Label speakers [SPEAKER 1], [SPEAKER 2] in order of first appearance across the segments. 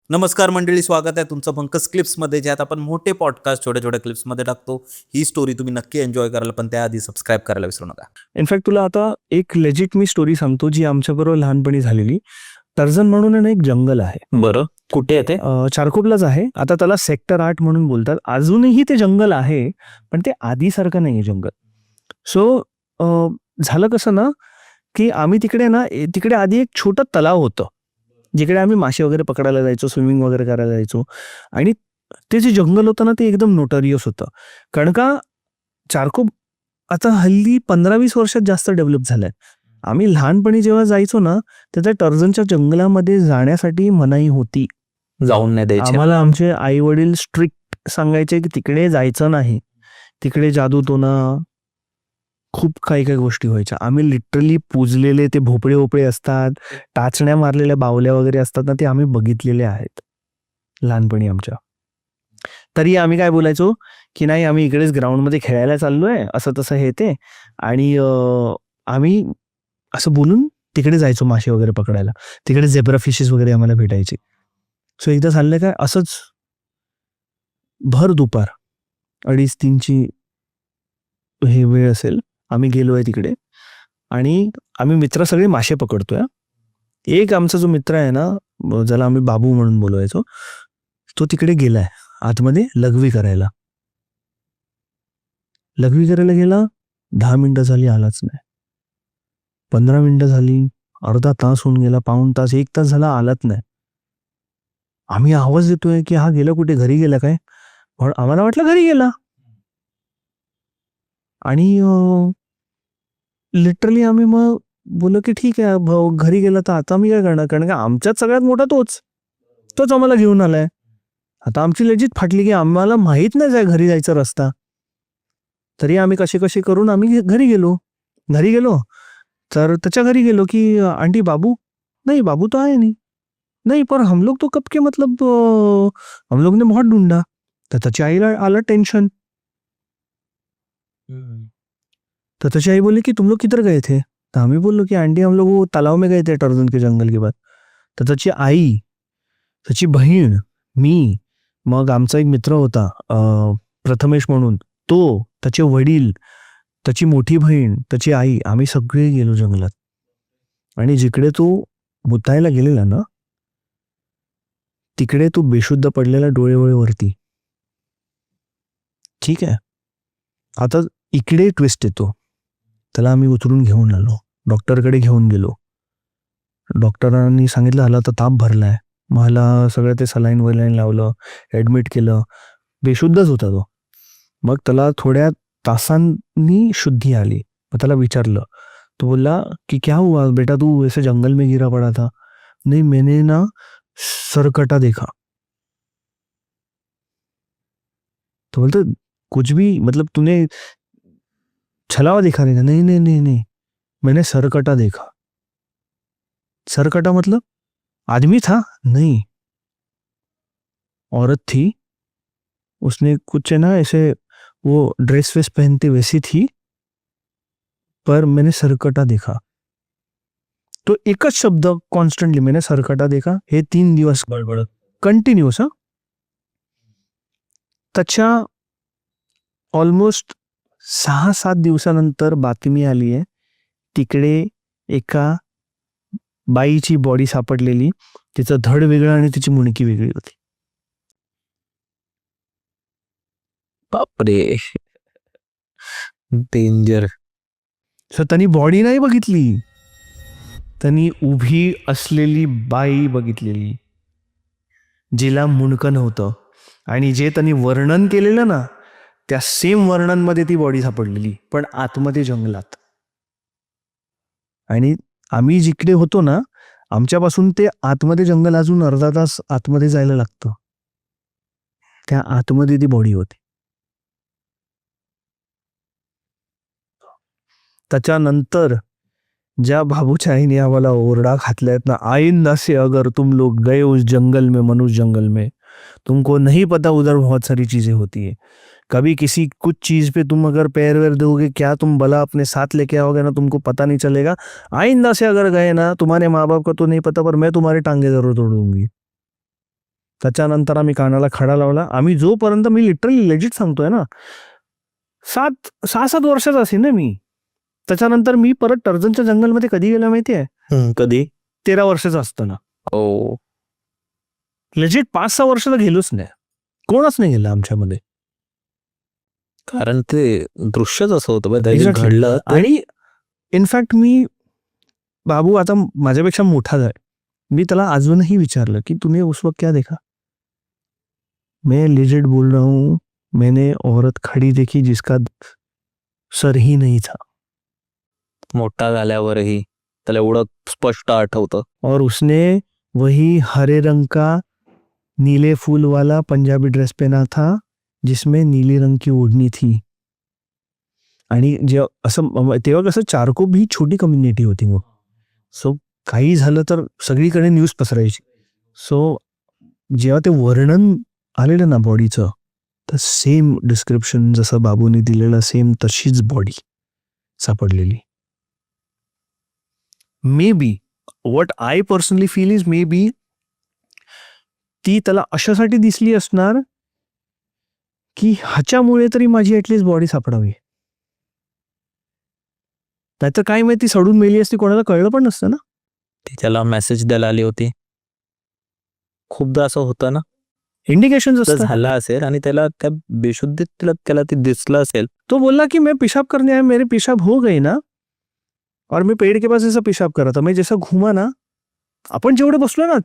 [SPEAKER 1] नमस्कार मंडळी, स्वागत आहे तुमचं पंकज क्लिप्समध्ये, ज्यात आपण मोठे पॉडकास्ट छोट्या छोट्या क्लिप्समध्ये टाकतो. ही स्टोरी तुम्ही नक्की एन्जॉय कराल, पण त्याआधी सबस्क्राईब करायला विसरू नका.
[SPEAKER 2] इनफॅक्ट तुला आता एक लेजिट मी स्टोरी सांगतो जी आमच्याबरोबर लहानपणी झालेली. टर्झन म्हणून आहे ना एक जंगल आहे.
[SPEAKER 1] बरं, कुठे आहे ते?
[SPEAKER 2] चारकोपलाच आहे. आता त्याला सेक्टर 8 म्हणून बोलतात. अजूनही ते जंगल आहे, पण ते आधीसारखं नाही आहे जंगल. सो झालं कसं ना, की आम्ही तिकडे आधी एक छोटं तलाव होतं, जिकडे आम्ही मासे वगैरे पकडायला जायचो, स्विमिंग वगैरे करायला जायचो. आणि ते जे जंगल होतं ना, ते एकदम नोटोरियस होतं. कारण का चारकोप आता हल्ली 15-20 वर्षात जास्त डेव्हलप झालंय. आम्ही लहानपणी जेव्हा जायचो ना, तर त्या टर्झनच्या जंगलामध्ये जाण्यासाठी मनाई होती.
[SPEAKER 1] जाऊन नाही द्यायचे.
[SPEAKER 2] आम्हाला आमचे आई वडील स्ट्रिक्ट सांगायचे की तिकडे जायचं नाही, तिकडे जादूटोना खूप काही काही गोष्टी व्हायच्या. आम्ही लिटरली पूजलेले ते भोपळे असतात, टाचण्या मारलेल्या बावल्या वगैरे असतात ना, ते आम्ही बघितलेले आहेत लहानपणी आमच्या. तरी आम्ही काय बोलायचो की नाही, आम्ही इकडेच ग्राउंडमध्ये खेळायला चाललोय, असं तसं हे ते. आणि आम्ही असं बोलून तिकडे जायचो मासे वगैरे पकडायला. तिकडे झेब्रा फिशेस वगैरे आम्हाला भेटायचे. सो एकदा चाललंय काय, असंच भर दुपार 2:30-3ची हे वेळ असेल, आम्ही गेलोय तिकडे आणि आम्ही मित्र सगळे मासे पकडतोय. एक आमचा जो मित्र आहे ना, ज्याला आम्ही बाबू म्हणून बोलवायचो, तो तिकडे गेलाय आतमध्ये लघवी करायला. लघवी करायला गेला, 10 मिनिटं झाली आलाच नाही. 15 मिनिटं झाली, अर्धा तास होऊन गेला, पाऊण तास, 1 तास झाला, आलाच नाही. आम्ही आवाज देतोय की हा गेला कुठे, घरी गेला काय? पण आम्हाला वाटलं घरी गेला. आणि लिटरली आम्ही मग बोललो की ठीक आहे भाऊ, घरी गेला तर आता मी काय करणार, कारण का आमच्यात सगळ्यात मोठा तोच आम्हाला घेऊन आलाय. आता आमची लेजिट फाटली की आम्हाला माहित नाही जाय घरी जायचा रस्ता. तरी आम्ही कसे करून आम्ही घरी गेलो. तर त्याच्या घरी गेलो की आंटी बाबू, नहीं बाबू तो आए नहीं. नहीं पर हम लोग तो कब के मतलब हम लोग ने बहुत ढूंढा. तर त्याच्या आईला आलं टेन्शन. तो त्याची आई बोली कि तुम लोग किधर गए थे. तर आम्ही बोललो की आंटी हम लोग वो तालाव में गए थे टर्जन के जंगल के बाद. तर त्याची आई, त्याची बहीण, मी, मग आमचा एक मित्र होता प्रथमेश म्हणून, तो, त्याचे वडील, त्याची मोठी बहीण, त्याची आई, आम्ही सगळे गेलो जंगलात. आणि जिकडे तो मुतायला गेलेला ना, तिकडे तो बेशुद्ध पडलेला डोळे वरती. ठीक आहे. आता इकडे ट्विस्ट येतो. त्याला आम्ही उचलून घेऊन आलो, डॉक्टरकडे घेऊन गेलो. डॉक्टरांनी सांगितलं ह्याला तर ताप भरलाय. मला सगळं ते सलाईन वलाईन लावलं, ॲडमिट केलं. बेशुद्धच होता तो. मग त्याला थोड्या तासांनी शुद्धी आली. मग त्याला विचारलं, तो बोलला की क्या हुआ बेटा, तू ऐसे जंगल में गिरा पड़ा था. नहीं, मैंने ना सरकटा देखा. तो बोलते कुछ भी मतलब तूने छलावा देखा नहीं. नहीं नहीं नहीं नहीं, मैंने सरकटा देखा. सरकटा मतलब आदमी था? नहीं, औरत थी. उसने कुछ है ना ऐसे वो ड्रेस वेस पहनती वैसी थी, पर मैंने सरकटा देखा. तो एकच शब्द कॉन्स्टंटली, मैंने सरकटा देखा, हे 3 दिवस बडबडत कंटिन्युअस. त्याच्या ऑलमोस्ट 6-7 दिवसानंतर बातमी आली आहे, तिकडे एका बाईची बॉडी सापडलेली. तिचं धड वेगळं आणि तिची मुंडकी वेगळी होती.
[SPEAKER 1] बापरे, डेंजर.
[SPEAKER 2] सो त्यांनी बॉडी नाही बघितली, त्यांनी उभी असलेली बाई बघितलेली, जिला मुंडकं नव्हतं. आणि जे त्यांनी वर्णन केलेलं ना, त्या सेम वर्णनमध्ये ती बॉडी सापडलेली, पण आतमध्ये जंगलात. आणि आम्ही जिकडे होतो ना, आमच्यापासून ते आतमध्ये जंगल अजून अर्धा तास आतमध्ये जायला लागतं. त्या आतमध्ये ती बॉडी होती. त्याच्यानंतर ज्या बाबूच्या आईने आम्हाला ओरडा घातलायत ना, आइंदा से अगर तुम लोग गए उस जंगल में, मनुष्य जंगल में, तुमको नहीं पता उधर बहुत सारी चीजें होती है. कभी किसी कुछ चीज पे तुम अगर पैर वैर दोगे, क्या तुम बला अपने साथ लेके आओगे ना, तुमको पता नहीं चलेगा. आइंदा से अगर गए ना, तुम्हारे माँ बाप का तो नहीं पता, पर मैं तुम्हारी टांगे जरूर तोड़ दूंगी. त्याच्यानंतर आम्ही कानाला खडा लावला. आम्ही जोपर्यंत, मी लिटरली लेजिट सांगतोय ना, 6-7 वर्षाचा असेल ना मी. त्याच्यानंतर मी परत टर्झनच्या जंगलमध्ये कधी गेला माहितीये?
[SPEAKER 1] कधी?
[SPEAKER 2] 13 वर्षाचा असताना.
[SPEAKER 1] हो.
[SPEAKER 2] लेजिट 5-6 वर्ष तर गेलोच नाही. कोणच नाही गेलं आमच्यामध्ये.
[SPEAKER 1] कारण ते दृश्यच असं होतं बरं, ते
[SPEAKER 2] Exactly.
[SPEAKER 1] घडलं ते.
[SPEAKER 2] आणि इनफॅक्ट मी, बाबू आता माझ्यापेक्षा मोठा आहे, मी त्याला अजूनही विचारलं की तुम्ही उस वक्त क्या देखा? मैं लेजिट बोल रहा हूँ, मैंने औरत खड़ी देखी जिसका सर ही नहीं था.
[SPEAKER 1] मोठा झाल्यावरही त्याला एवढं स्पष्ट आठवतं.
[SPEAKER 2] और उसने वही हरे रंग का नीले फूल वाला पंजाबी ड्रेस पहना था जिसमें नीले रंग की ओढणी थी. आणि जे असं तेव्हा कसं चारकोप ही छोटी कम्युनिटी होती मग. सो काही झालं तर सगळीकडे न्यूज पसरायची. सो जेव्हा ते वर्णन आलेलं ना बॉडीचं, तर सेम डिस्क्रिप्शन जसं बाबूने दिलेलं, सेम तशीच बॉडी सापडलेली. May be what I personally feel is, may be ती त्याला अशासाठी दिसली असणार की ह्याच्यामुळे तरी माझी ऍटलीस्ट बॉडी सापडावी. नाहीतर काय माहिती सडून मेली असती, कोणाला कळलं पण नसतं ना.
[SPEAKER 1] ती त्याला मेसेज द्यायला आली होती. खूपदा असं होतं ना,
[SPEAKER 2] इंडिकेशन
[SPEAKER 1] झालं असेल आणि त्याला त्या बेशुद्धीत त्याला ते दिसलं असेल.
[SPEAKER 2] तो बोलला कि मैं पेशाब करने आया, मेरे पेशाब हो गई ना, और मैं पेड़ के पास ऐसा पेशाब कर रहा था, मैं जैसा घुमा ना, आपण जेवढे बसलो ना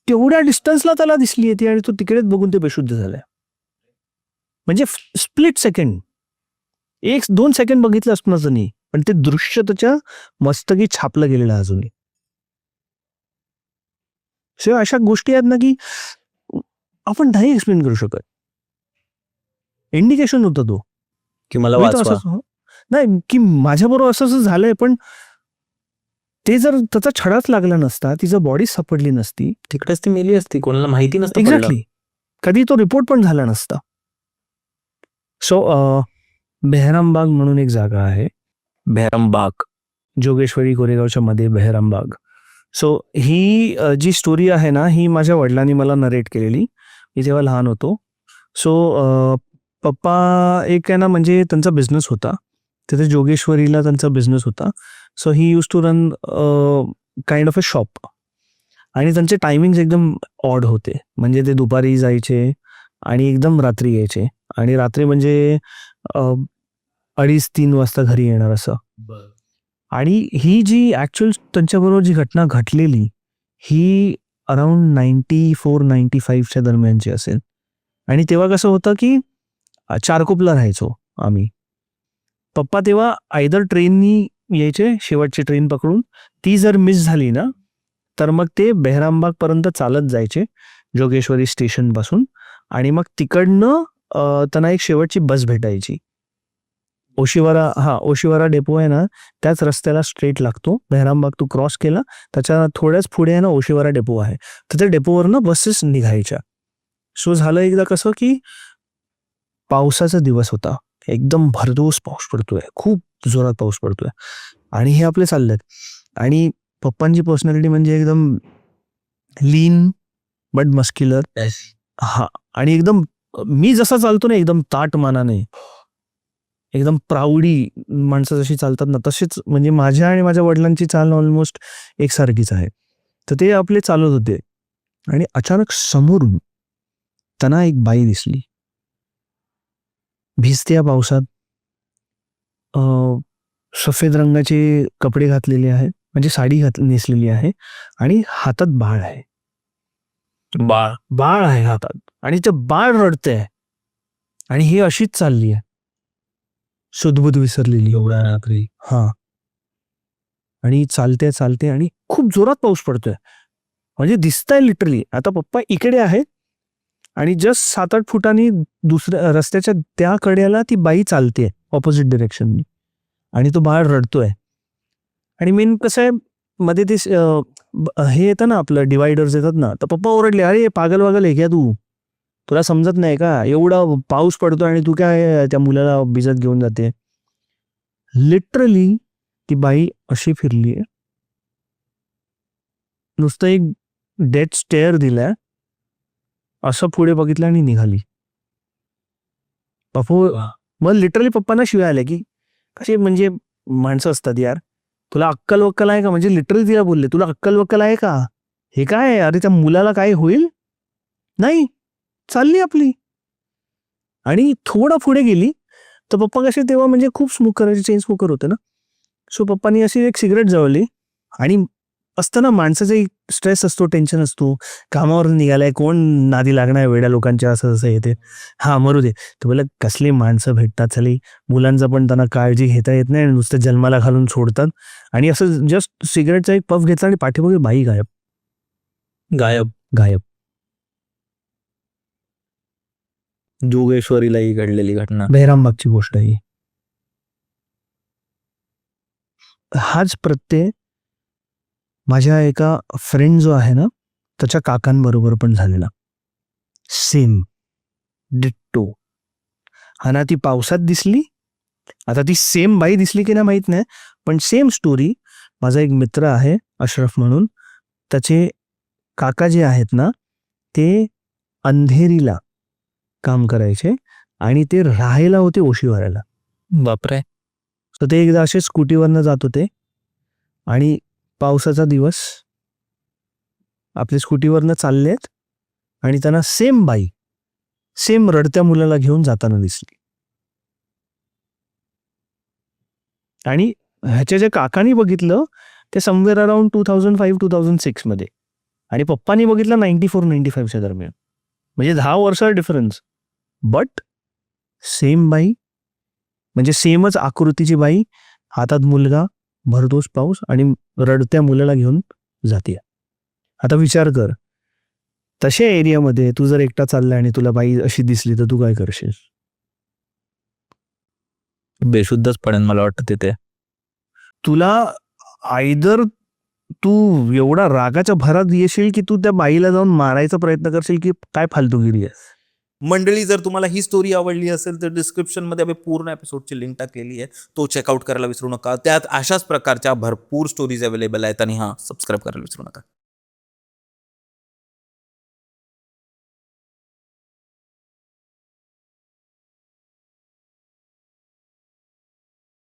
[SPEAKER 2] तेवढ्या डिस्टन्सला त्याला दिसली येते आणि तो तिकडेच बघून ते बेशुद्ध झालाय. म्हणजे स्प्लिट सेकंड, 1-2 सेकंड बघितलं असणार नाही, पण ते दृश्य त्याच्या मस्तकी छापलं गेलेलं अजूनही. सो अशा गोष्टी आहेत ना की आपण नाही एक्सप्लेन करू शकत. इंडिकेशन होता तो
[SPEAKER 1] की मला
[SPEAKER 2] मी तर
[SPEAKER 1] वाचवा.
[SPEAKER 2] असंच नाही की माझ्याबरोबर असं असं झालंय, पण ते जर त्याचा छडाच लागला नसता, तिचं बॉडी सापडली नसती,
[SPEAKER 1] तिकडेच ती मेली असती, कोणाला माहिती नसतं पडलं.
[SPEAKER 2] एक्झॅक्टली, कधी तो रिपोर्ट पण झाला नसता. सो बेहरामबाग म्हणून एक जागा आहे,
[SPEAKER 1] बेहरामबाग.
[SPEAKER 2] जोगेश्वरी कोरेगावच्या मध्ये बेहरामबाग. सो ही जी स्टोरी आहे ना, ही माझ्या वडिलांनी मला नरेट केलेली. मी जेव्हा लहान होतो. सो पप्पा एक आहे ना, म्हणजे त्यांचा बिझनेस होता तिथे जोगेश्वरीला, त्यांचा बिझनेस होता. So he used to run kind of a shop, आणि त्यांचे टायमिंग्स एकदम ऑड होते. म्हणजे ते दुपारी जायचे आणि एकदम रात्री यायचे, आणि रात्री म्हणजे 2:30-3 वाजता घरी येणार असं. आणि ही जी ऍक्च्युअल त्यांच्याबरोबर जी घटना घडलेली, ही अराउंड 94-95च्या दरम्यानची असेल. आणि तेव्हा कसं होतं की चारकोपला राहायचो आम्ही. पप्पा तेव्हा आयदर ट्रेननी यायचे, शेवटची ट्रेन पकडून, ती जर मिस झाली ना तर मग ते बेहरामबाग पर्यंत चालत जायचे जोगेश्वरी स्टेशन पासून, आणि मग तिकडनं त्यांना एक शेवटची बस भेटायची. ओशिवारा डेपो आहे ना, त्याच रस्त्याला स्ट्रेट लागतो. बेहरामबाग तू क्रॉस केला, त्याच्या थोड्याच पुढे आहे ना ओशिवारा डेपो आहे, तर त्या डेपोवरनं बसेस निघायच्या. सो झालं एकदा कसं की पावसाचा दिवस होता, एकदम भरदोस पाऊस पडतोय, खूप जोरात पाऊस पडतोय, आणि हे आपले चाललेत. आणि पप्पांची पर्सनॅलिटी म्हणजे एकदम लीन बट मस्क्युलर. हा, आणि एकदम मी जसा चालतो ना, एकदम ताट मानाने, एकदम प्राऊडी माणसं जशी चालतात ना, तशीच म्हणजे माझ्या आणि माझ्या वडिलांची चाल ऑलमोस्ट एकसारखीच आहे. तर ते आपले चालत होते, आणि अचानक समोरून त्यांना एक बाई दिसली, भिजत्या पावसात, सफेद रंगाचे कपडे घातलेले आहेत, म्हणजे साडी नेसलेली आहे, आणि हातात बाळ आहे. बाळ आहे हातात, आणि ते बाळ रडतंय, आणि ही अशीच चालली आहे, सुदबुद विसरलेली एवढ्या रात्री. हा, आणि चालते, आणि खूप जोरात पाऊस पडतोय, म्हणजे दिसतंय लिटरली. आता पप्पा इकडे आहेत, आणि जस्ट 7-8 फुटांनी दुसऱ्या रस्त्याच्या त्या कड्याला ती बाई चालते ऑपोजिट डिरेक्शननी, आणि तो बाळ रडतोय. आणि मेन कसं आहे, मध्ये ते हे येतं ना, आपलं डिवायडर्स येतात ना, तर पप्पा ओरडले, अरे पागल वागल आहे क्या तू, तुला समजत नाही का, एवढा पाऊस पडतो आणि तू काय त्या मुलाला भिजत घेऊन जाते. लिटरली ती बाई अशी फिरली, नुसतं एक डेड स्टेअर दिलाय, असं पुढे बघितलं आणि निघाली. पप्पू मग लिटरली पप्पांना शिवाय आल्या की कसे म्हणजे माणसं असतात यार, तुला अक्कल वक्कल आहे का? म्हणजे लिटरली तिला बोलले, तुला अक्कल वक्कल आहे का? हे काय आहे? अरे त्या मुलाला काय होईल? नाही, चालली आपली. आणि थोडा पुढे गेली तर पप्पा कसे तेव्हा म्हणजे खूप स्मोक करायचे, चेन स्मोकर होते ना. सो पप्पांनी अशी एक सिगरेट जळवली आणि असतं ना माणसाचा एक स्ट्रेस असतो, टेन्शन असतो, कामावर निघालाय, कोण नादी लागणार वेड्या लोकांच्या, असं असं येते. हा मरू दे. तर बोला कसली माणसं भेटतात झाली, मुलांचं पण त्यांना काळजी घेता येत नाही आणि नुसतं जन्माला घालून सोडतात. आणि असं जस्ट सिगरेटचा एक पफ घेतला आणि पाठीमागे बाई गायब. गायब.
[SPEAKER 1] जोगेश्वरीला ही घडलेली घटना.
[SPEAKER 2] बहिरामबागची गोष्ट आहे ही. हाच प्रत्यय माझ्या एका फ्रेंड जो आहे ना त्याच्या काकांबरोबर पण झालेला. Same ditto. हा ना ती पावसात दिसली, आता ती सेम बाई दिसली की नाही माहित नाही, पण सेम स्टोरी. माझा एक मित्र आहे अशरफ म्हणून, त्याचे काका जे आहेत ना ते अंधेरीला काम करायचे आणि ते राहायला होते ओशीवाड्याला.
[SPEAKER 1] बापरे.
[SPEAKER 2] तर ते एकदा असे स्कूटीवरनं जात होते आणि पावसाचा दिवस, आपल्या स्कूटीवरनं चाललेत आणि त्यांना सेम बाई सेम रडत्या मुलाला घेऊन जाताना दिसली. आणि ह्याच्या जे काकांनी बघितलं ते समवेअर अराउंड 2005-2006 मध्ये आणि पप्पांनी बघितलं 94-95च्या दरम्यान, म्हणजे 10 वर्षाचा डिफरन्स. बट सेम बाई, म्हणजे सेमच आकृतीची बाई, हातात मुलगा, भरतोस पाऊस आणि रडत्या मुलाला घेऊन जाते. आता विचार कर, तशा एरियामध्ये तू जर एकटा चाललाय आणि तुला बाई अशी दिसली तर तू काय करशील?
[SPEAKER 1] बेशुद्धच पडेन मला वाटतं तिथे.
[SPEAKER 2] तुला आयदर तू एवढा रागाच्या भरात येशील की तू त्या बाईला जाऊन मारायचा प्रयत्न करशील की काय फालतूगिरी आहे.
[SPEAKER 1] मंडळी, जर तुम्हाला ही स्टोरी आवडली असेल तर डिस्क्रिप्शनमध्ये आम्ही पूर्ण एपिसोडची लिंक टाकलेली आहे, तो चेकआउट करायला विसरू नका. त्यात अशाच प्रकारच्या भरपूर स्टोरीज अवेलेबल आहेत आणि सबस्क्राईब करायला विसरू नका.